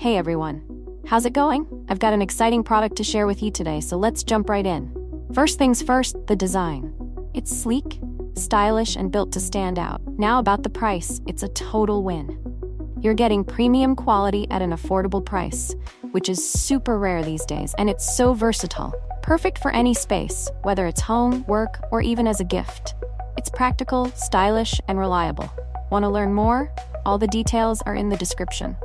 Hey everyone. How's it going? I've got an exciting product to share with you today, so let's jump right in. First things first, the design. It's sleek, stylish, and built to stand out. Now about the price, it's a total win. You're getting premium quality at an affordable price, which is super rare these days, and it's so versatile. Perfect for any space, whether it's home, work, or even as a gift. It's practical, stylish, and reliable. Want to learn more? All the details are in the description.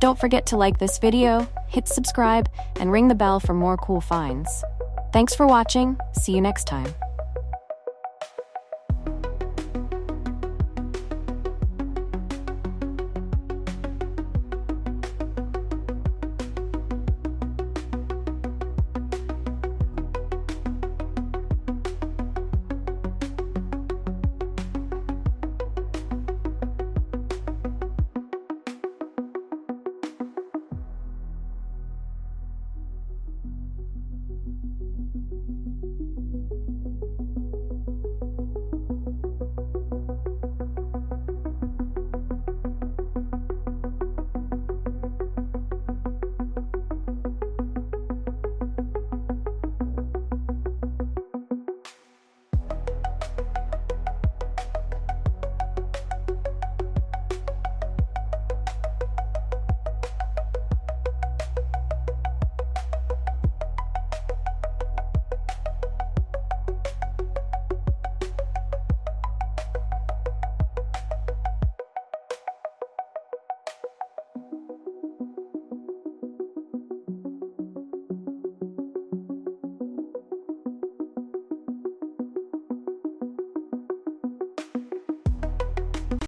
Don't forget to like this video, hit subscribe, and ring the bell for more cool finds. Thanks for watching. See you next time.